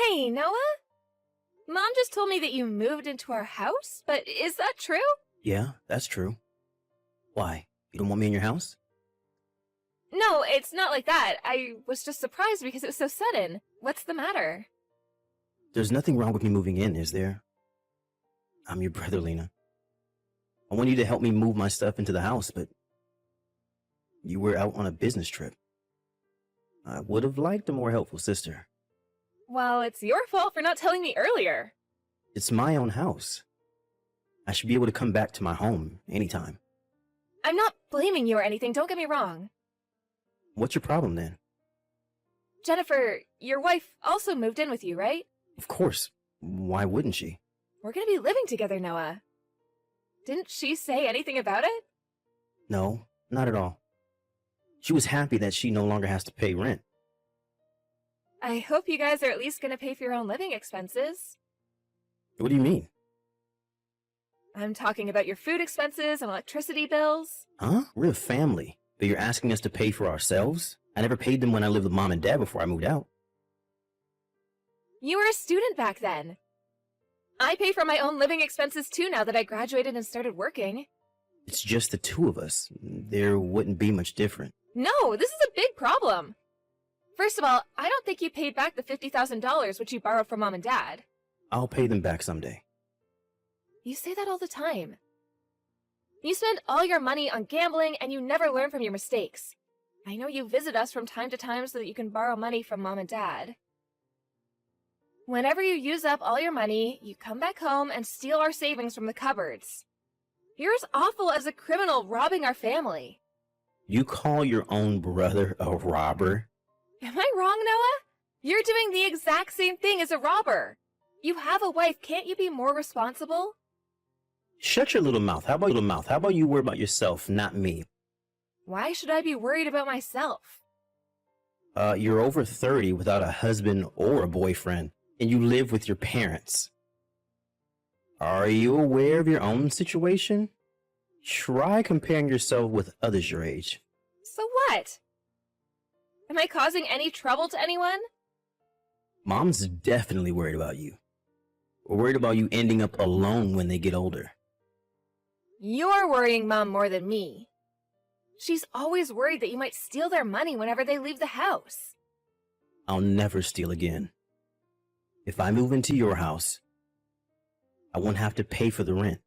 Hey, Noah? Mom just told me that you moved into our house, but is that true? Yeah, that's true. Why? You don't want me in your house? No, it's not like that. I was just surprised because it was so sudden. What's the matter? There's nothing wrong with me moving in, is there? I'm your brother, Lena. I want you to help me move my stuff into the house, but you were out on a business trip. I would have liked a more helpful sister. Well, it's your fault for not telling me earlier. It's my own house. I should be able to come back to my home anytime. I'm not blaming you or anything, don't get me wrong. What's your problem then? Jennifer, your wife also moved in with you, right? Of course. Why wouldn't she? We're gonna be living together, Noah. Didn't she say anything about it? No, not at all. She was happy that she no longer has to pay rent. I hope you guys are at least gonna pay for your own living expenses. What do you mean? I'm talking about your food expenses and electricity bills. Huh? We're a family, but you're asking us to pay for ourselves? I never paid them when I lived with Mom and Dad before I moved out. You were a student back then. I pay for my own living expenses too now that I graduated and started working. It's just the two of us. There wouldn't be much different. No, this is a big problem. First of all, I don't think you paid back the $50,000 which you borrowed from Mom and Dad. I'll pay them back someday. You say that all the time. You spend all your money on gambling and you never learn from your mistakes. I know you visit us from time to time so that you can borrow money from Mom and Dad. Whenever you use up all your money, you come back home and steal our savings from the cupboards. You're as awful as a criminal robbing our family. You call your own brother a robber? Am I wrong, Noah? You're doing the exact same thing as a robber. You have a wife, can't you be more responsible? Shut your little mouth. How about you worry about yourself, not me? Why should I be worried about myself? You're over 30 without a husband or a boyfriend, and you live with your parents. Are you aware of your own situation? Try comparing yourself with others your age. So what? Am I causing any trouble to anyone? Mom's definitely worried about you. We're worried about you ending up alone when they get older. You're worrying Mom more than me. She's always worried that you might steal their money whenever they leave the house. I'll never steal again. If I move into your house, I won't have to pay for the rent.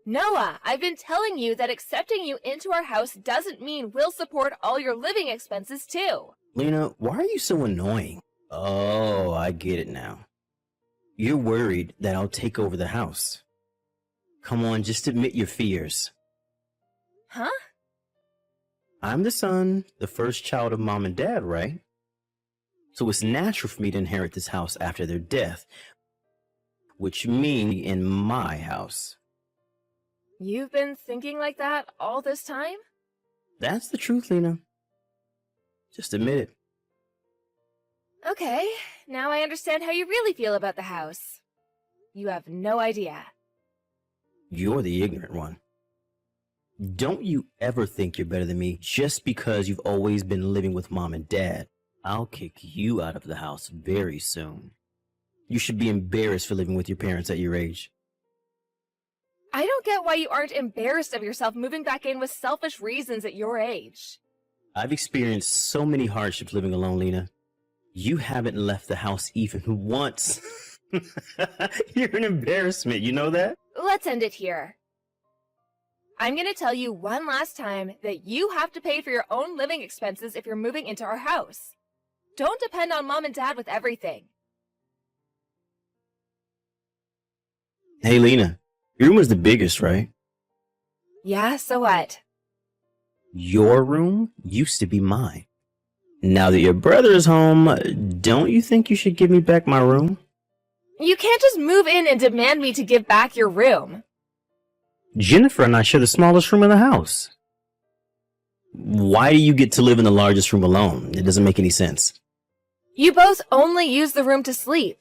Noah, I've been telling you that accepting you into our house doesn't mean we'll support all your living expenses too. Lena, why are you so annoying? Oh, I get it now. You're worried that I'll take over the house. Come on, just admit your fears. Huh? I'm the son, the first child of Mom and Dad, right? So it's natural for me to inherit this house after their death, which means in my house. You've been thinking like that all this time? That's the truth, Lena. Just admit it. Okay, now I understand how you really feel about the house. You have no idea. You're the ignorant one. Don't you ever think you're better than me just because you've always been living with Mom and Dad. I'll kick you out of the house very soon. You should be embarrassed for living with your parents at your age. I don't get why you aren't embarrassed of yourself moving back in with selfish reasons at your age. I've experienced so many hardships living alone, Lena. You haven't left the house even once. You're an embarrassment, you know that? Let's end it here. I'm gonna tell you one last time that you have to pay for your own living expenses if you're moving into our house. Don't depend on Mom and Dad with everything. Hey, Lena, your room was the biggest, right? Yeah, so what? Your room used to be mine. Now that your brother is home, don't you think you should give me back my room? You can't just move in and demand me to give back your room. Jennifer and I share the smallest room in the house. Why do you get to live in the largest room alone? It doesn't make any sense. You both only use the room to sleep.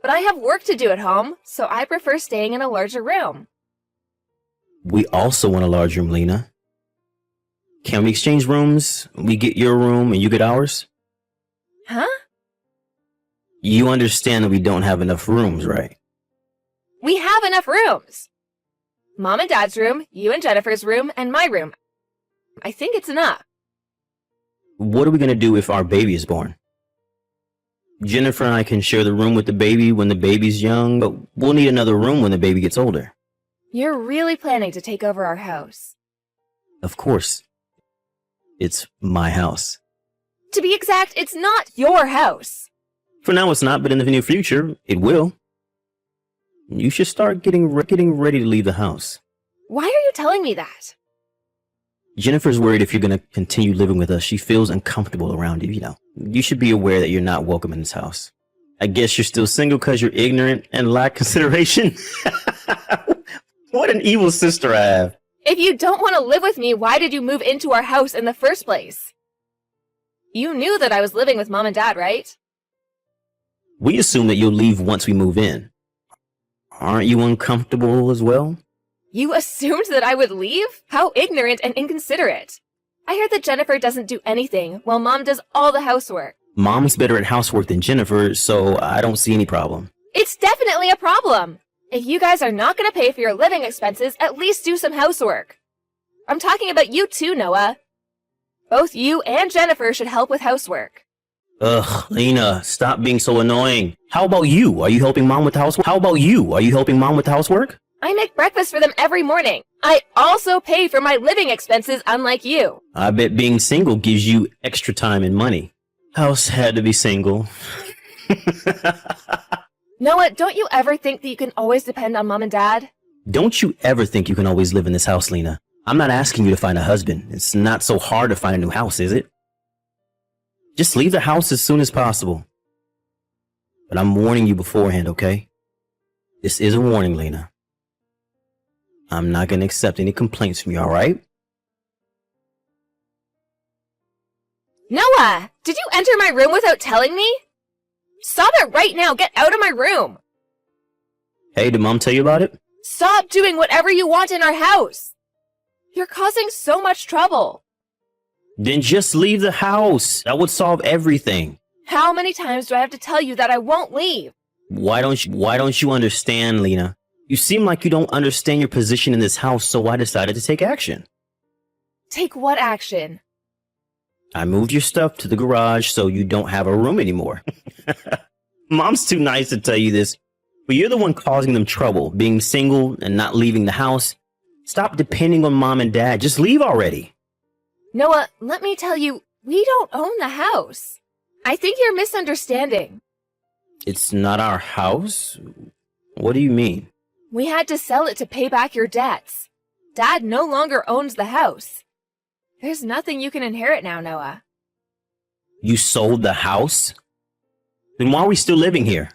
But I have work to do at home, so I prefer staying in a larger room. We also want a large room, Lena. Can we exchange rooms? We get your room and you get ours? Huh? You understand that we don't have enough rooms, right? We have enough rooms. Mom and Dad's room, you and Jennifer's room, and my room. I think it's enough. What are we going to do if our baby is born? Jennifer and I can share the room with the baby when the baby's young, but we'll need another room when the baby gets older. You're really planning to take over our house. Of course. It's my house. To be exact, it's not your house. For now it's not, but in the near future, it will. You should start getting ready to leave the house. Why are you telling me that? Jennifer's worried if you're going to continue living with us. She feels uncomfortable around you, you know. You should be aware that you're not welcome in this house. I guess you're still single because you're ignorant and lack consideration? What an evil sister I have. If you don't want to live with me, why did you move into our house in the first place? You knew that I was living with Mom and Dad, right? We assume that you'll leave once we move in. Aren't you uncomfortable as well? You assumed that I would leave? How ignorant and inconsiderate. I heard that Jennifer doesn't do anything, while Mom does all the housework. Mom's better at housework than Jennifer, so I don't see any problem. It's definitely a problem. If you guys are not going to pay for your living expenses, at least do some housework. I'm talking about you too, Noah. Both you and Jennifer should help with housework. Ugh, Lena, stop being so annoying. How about you? Are you helping Mom with housework? How about you? Are you helping Mom with housework? I make breakfast for them every morning. I also pay for my living expenses, unlike you. I bet being single gives you extra time and money. House had to be single. Noah, don't you ever think that you can always depend on Mom and Dad? Don't you ever think you can always live in this house, Lena. I'm not asking you to find a husband. It's not so hard to find a new house, is it? Just leave the house as soon as possible. But I'm warning you beforehand, okay? This is a warning, Lena. I'm not going to accept any complaints from you, alright? Noah! Did you enter my room without telling me? Stop it right now! Get out of my room! Hey, did Mom tell you about it? Stop doing whatever you want in our house! You're causing so much trouble. Then just leave the house. That would solve everything. How many times do I have to tell you that I won't leave? Why don't you understand, Lena? You seem like you don't understand your position in this house, so I decided to take action. Take what action? I moved your stuff to the garage so you don't have a room anymore. Mom's too nice to tell you this, but you're the one causing them trouble, being single and not leaving the house. Stop depending on Mom and Dad. Just leave already. Noah, let me tell you, we don't own the house. I think you're misunderstanding. It's not our house? What do you mean? We had to sell it to pay back your debts. Dad no longer owns the house. There's nothing you can inherit now, Noah. You sold the house? Then why are we still living here?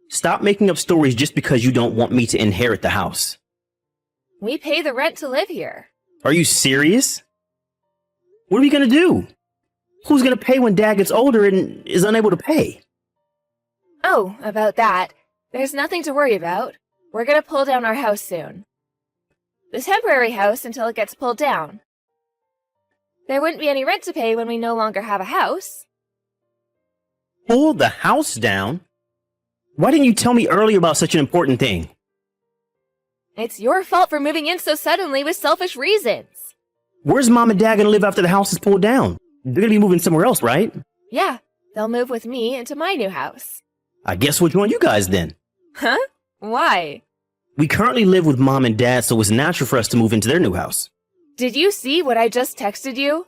Stop making up stories just because you don't want me to inherit the house. We pay the rent to live here. Are you serious? What are we going to do? Who's going to pay when Dad gets older and is unable to pay? Oh, about that. There's nothing to worry about. We're going to pull down our house soon. The temporary house until it gets pulled down. There wouldn't be any rent to pay when we no longer have a house. Pull the house down? Why didn't you tell me earlier about such an important thing? It's your fault for moving in so suddenly with selfish reasons. Where's Mom and Dad going to live after the house is pulled down? They're going to be moving somewhere else, right? Yeah, they'll move with me into my new house. I guess we'll join you guys then. Huh? Why? We currently live with Mom and Dad, so it's natural for us to move into their new house. Did you see what I just texted you?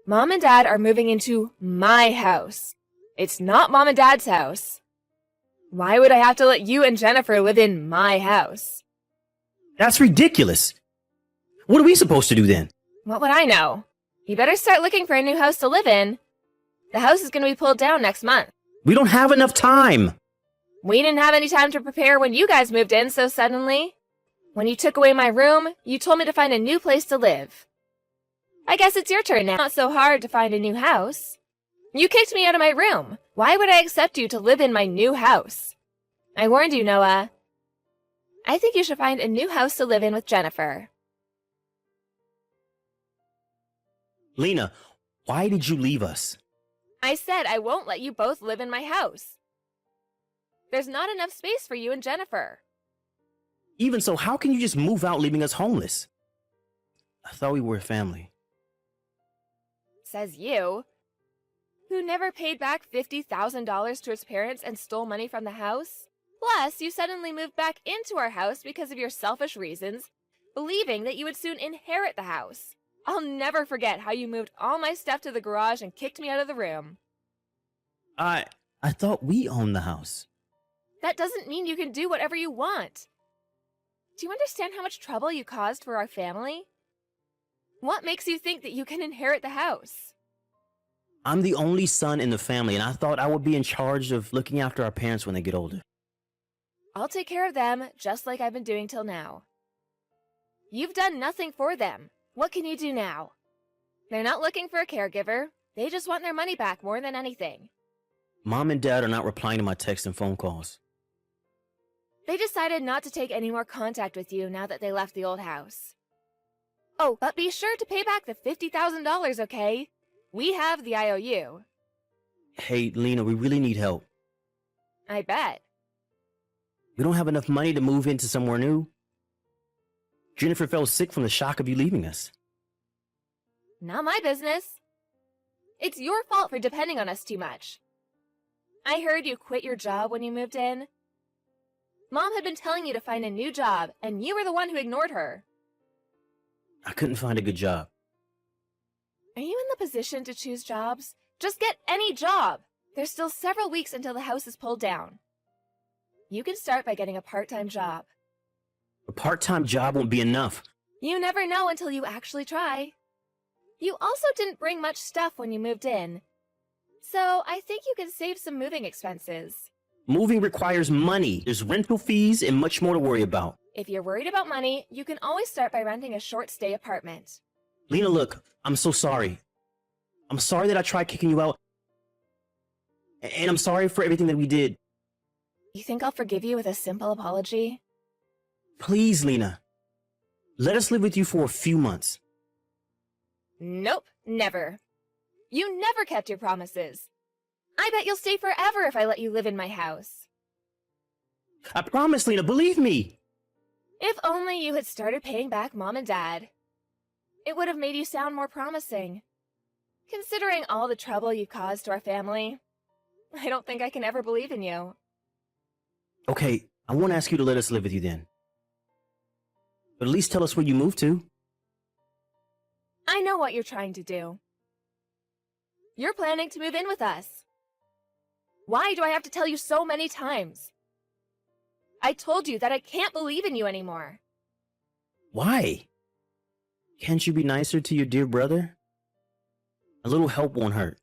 Mom and Dad are moving into my house. It's not Mom and Dad's house. Why would I have to let you and Jennifer live in my house? That's ridiculous. What are we supposed to do then? What would I know? You better start looking for a new house to live in. The house is going to be pulled down next month. We don't have enough time. We didn't have any time to prepare when you guys moved in so suddenly. When you took away my room, you told me to find a new place to live. I guess it's your turn now. Not so hard to find a new house. You kicked me out of my room. Why would I accept you to live in my new house? I warned you, Noah. I think you should find a new house to live in with Jennifer. Lena, why did you leave us? I said I won't let you both live in my house. There's not enough space for you and Jennifer. Even so, how can you just move out leaving us homeless? I thought we were a family. Says you, who never paid back $50,000 to his parents and stole money from the house. Plus, you suddenly moved back into our house because of your selfish reasons, believing that you would soon inherit the house. I'll never forget how you moved all my stuff to the garage and kicked me out of the room. I thought we owned the house. That doesn't mean you can do whatever you want. Do you understand how much trouble you caused for our family? What makes you think that you can inherit the house? I'm the only son in the family, and I thought I would be in charge of looking after our parents when they get older. I'll take care of them, just like I've been doing till now. You've done nothing for them. What can you do now? They're not looking for a caregiver. They just want their money back more than anything. Mom and Dad are not replying to my texts and phone calls. They decided not to take any more contact with you now that they left the old house. Oh, but be sure to pay back the $50,000, okay? We have the IOU. Hey, Lena, we really need help. I bet. We don't have enough money to move into somewhere new. Jennifer fell sick from the shock of you leaving us. Not my business. It's your fault for depending on us too much. I heard you quit your job when you moved in. Mom had been telling you to find a new job, and you were the one who ignored her. I couldn't find a good job. Are you in the position to choose jobs? Just get any job. There's still several weeks until the house is pulled down. You can start by getting a part-time job. A part-time job won't be enough. You never know until you actually try. You also didn't bring much stuff when you moved in. So I think you can save some moving expenses. Moving requires money. There's rental fees and much more to worry about. If you're worried about money, you can always start by renting a short-stay apartment. Lena, look, I'm so sorry. I'm sorry that I tried kicking you out. And I'm sorry for everything that we did. You think I'll forgive you with a simple apology? Please, Lena. Let us live with you for a few months. Nope, never. You never kept your promises. I bet you'll stay forever if I let you live in my house. I promise, Lena, believe me. If only you had started paying back Mom and Dad. It would have made you sound more promising. Considering all the trouble you caused to our family, I don't think I can ever believe in you. Okay, I won't ask you to let us live with you then. But at least tell us where you moved to. I know what you're trying to do. You're planning to move in with us. Why do I have to tell you so many times? I told you that I can't believe in you anymore. Why? Can't you be nicer to your dear brother? A little help won't hurt.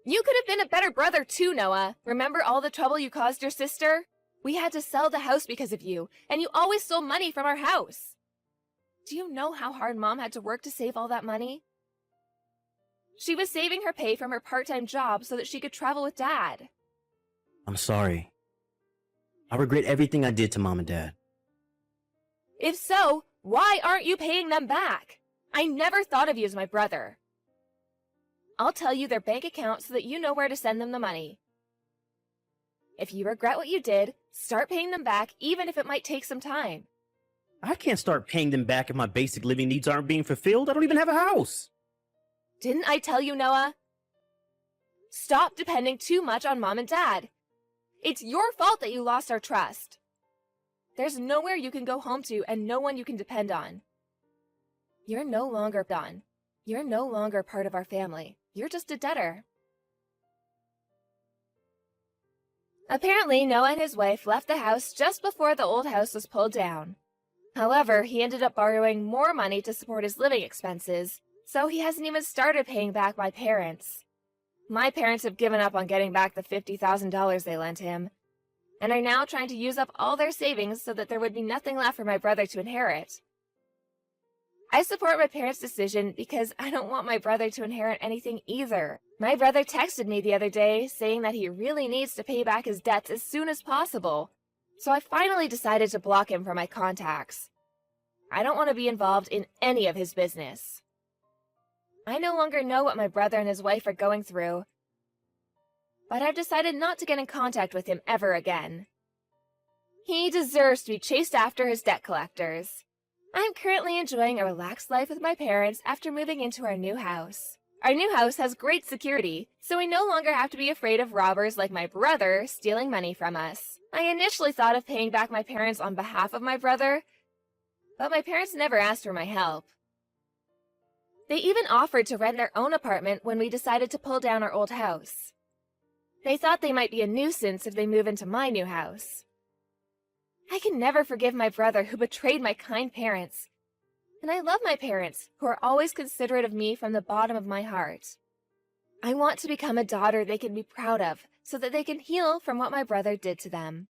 You could have been a better brother too, Noah. Remember all the trouble you caused your sister? We had to sell the house because of you, and you always stole money from our house. Do you know how hard Mom had to work to save all that money? She was saving her pay from her part-time job so that she could travel with Dad. I'm sorry. I regret everything I did to Mom and Dad. If so, why aren't you paying them back? I never thought of you as my brother. I'll tell you their bank account so that you know where to send them the money. If you regret what you did, start paying them back even if it might take some time. I can't start paying them back if my basic living needs aren't being fulfilled. I don't even have a house. Didn't I tell you, Noah? Stop depending too much on Mom and Dad. It's your fault that you lost our trust. There's nowhere you can go home to and no one you can depend on. You're no longer gone. You're no longer part of our family. You're just a debtor. Apparently, Noah and his wife left the house just before the old house was pulled down. However, he ended up borrowing more money to support his living expenses, so he hasn't even started paying back my parents. My parents have given up on getting back the $50,000 they lent him, and are now trying to use up all their savings so that there would be nothing left for my brother to inherit. I support my parents' decision because I don't want my brother to inherit anything either. My brother texted me the other day saying that he really needs to pay back his debts as soon as possible, so I finally decided to block him from my contacts. I don't want to be involved in any of his business. I no longer know what my brother and his wife are going through, but I've decided not to get in contact with him ever again. He deserves to be chased after his debt collectors. I'm currently enjoying a relaxed life with my parents after moving into our new house. Our new house has great security, so we no longer have to be afraid of robbers like my brother stealing money from us. I initially thought of paying back my parents on behalf of my brother, but my parents never asked for my help. They even offered to rent their own apartment when we decided to pull down our old house. They thought they might be a nuisance if they move into my new house. I can never forgive my brother who betrayed my kind parents, and I love my parents who are always considerate of me from the bottom of my heart. I want to become a daughter they can be proud of so that they can heal from what my brother did to them.